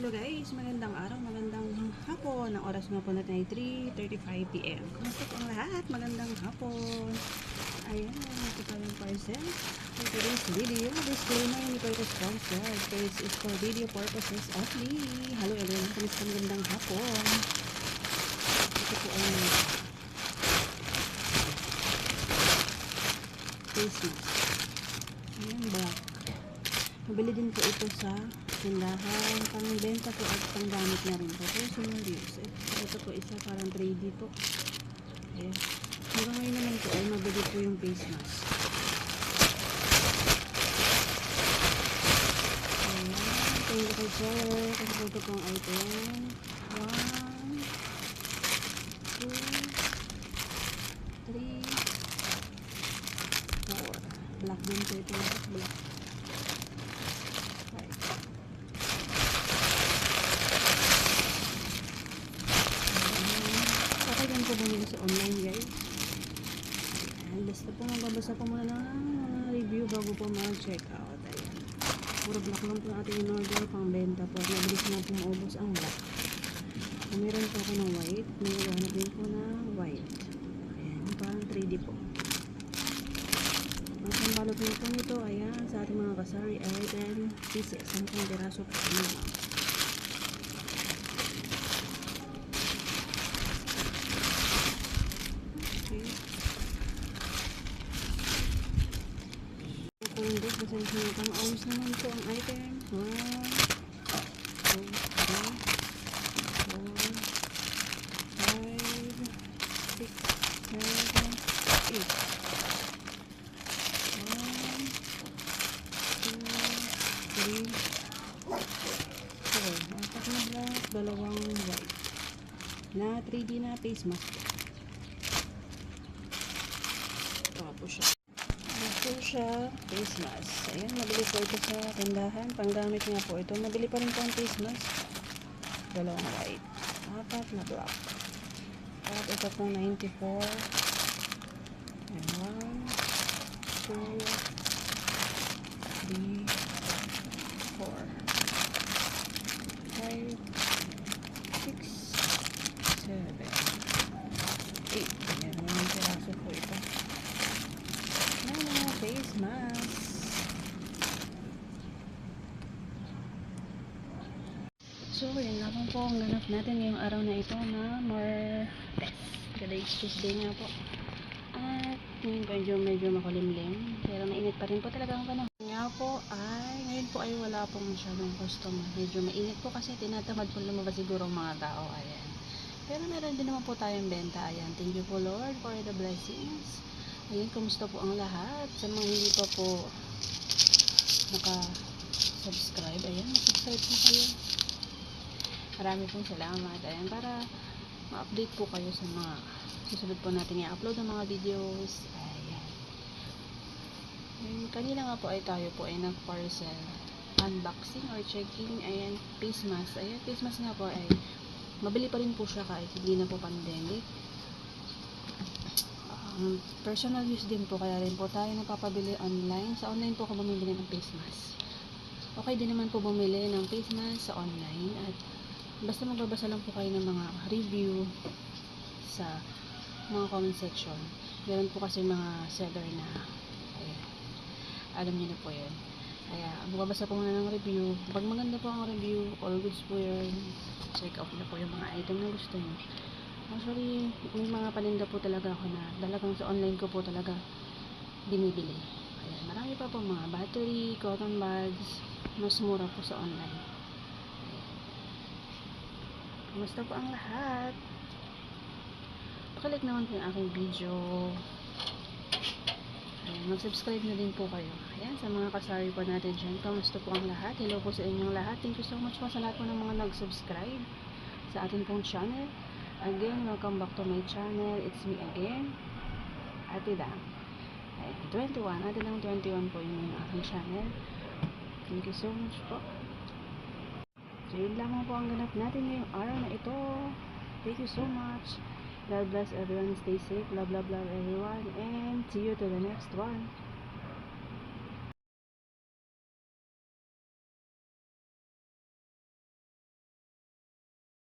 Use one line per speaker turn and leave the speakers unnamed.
Hello guys, magandang araw, magandang hapon. Ang oras nga po natin ay 3:35 PM. Kumusta po ang lahat? Magandang hapon. Ayan, ito tayong parcel. For today's video, disclaimer, hindi po ito sponsored. This is for video purposes only. Hello everyone, kumusta magandang hapon. Ito po ang face mask. Ayan, black. Mabili din po ito sa tindahan, pang-benta po at pang-gamit na rin po. Personal use. Ito po isa parang 3D po. Ayan. Hanggang ngayon naman po ay mabili po yung face mask. Ayan. Thank you kay sir. Kasi po ito pong item. 1, 2, 3, 4. Black din po ito. Black. Po bumili sa online guys. Ayan, basta po magbabasa po muna ng review bago po mag-check out. Ayan. Puro black lang po ating in-order pang benta po. Mabilis na po maubos ang black. Kung meron po ako ng white, may hanap din po na white. Ayan, parang 3D po. Ang sambalot po nito, ayan, sa ating mga kasari ay 10 pieces. 10 piraso po. Ayan. Kung hindi, pasensya na kung ayos naman po ang item. 1, 2, 3, 4, 5, 6, 7, 8. 1, 2, 3, 4. Apat na black, dalawang white. Na 3D na face mask. Tapos siya. Ito siya, face mask. Ayan, nabili po ito sa tindahan. Panggamit nga po ito. Nabili pa rin po ang face mask. Dalawang white. Apat na black. At ito pong 94. Ayan, 1, 2, 3, 4, 5, 6, 7, 8. Ayan, may piraso po ito. Face mask. So, yun lang po ang ganap natin ngayong araw na ito na more test. Today's Tuesday nga po. At medyo makulimlim. Pero mainit pa rin po talaga ang panahon. Nga po ay, ngayon po ay wala pong masyadong customer. Medyo mainit po kasi tinatamad po lumabas siguro ang mga tao. Ayan. Pero meron din naman po tayong benta. Ayan. Thank you po Lord for the blessings. Ayan, kumusta po ang lahat? Sa mga hindi pa po naka-subscribe, ayan, subscribe po kayo. Marami pong salamat. Ayan, para ma-update po kayo sa mga susunod po natin i-upload ng mga videos. Ayan. Kanina nga po ay tayo po ay nag-parcel unboxing or checking. Ayan, face mask. Ayan, face mask nga po ay mabili pa rin po siya kahit hindi na po pandemic. Personal use din po, kaya rin po tayo napapabili online. Sa online po ako bumibili ng face mask. Okay din naman po bumili ng face mask sa online, at basta magbabasa lang po kayo ng mga review sa mga comment section. Meron po kasi mga seller na ayan, alam niyo na po yun. Kaya magbabasa po muna ng review. Pag maganda po ang review, all goods po yun, check out na po yung mga item na gusto niyo. Actually, may mga paninda po talaga ako na talagang sa online ko po talaga binibili. Ayan, marami pa po mga battery, cotton buds, mas mura po sa online. Ayan. Kumusta po ang lahat? Pakilike naman po yung aking video. Ayan, mag-subscribe na din po kayo. Ayan, sa mga kasari po natin dyan, kumusta po ang lahat? Hello po sa inyong lahat. Thank you so much po sa lahat po ng mga nag-subscribe sa atin pong channel. Again, welcome back to my channel. It's me again, Ate Dang. Ayan, 21. Ate Dang 21 po yung aking channel. Thank you so much po. So, yun lamang po ang ganap natin ngayong araw na ito. Thank you so much. God bless everyone. Stay safe. Love, love, love everyone. And see you to the next one.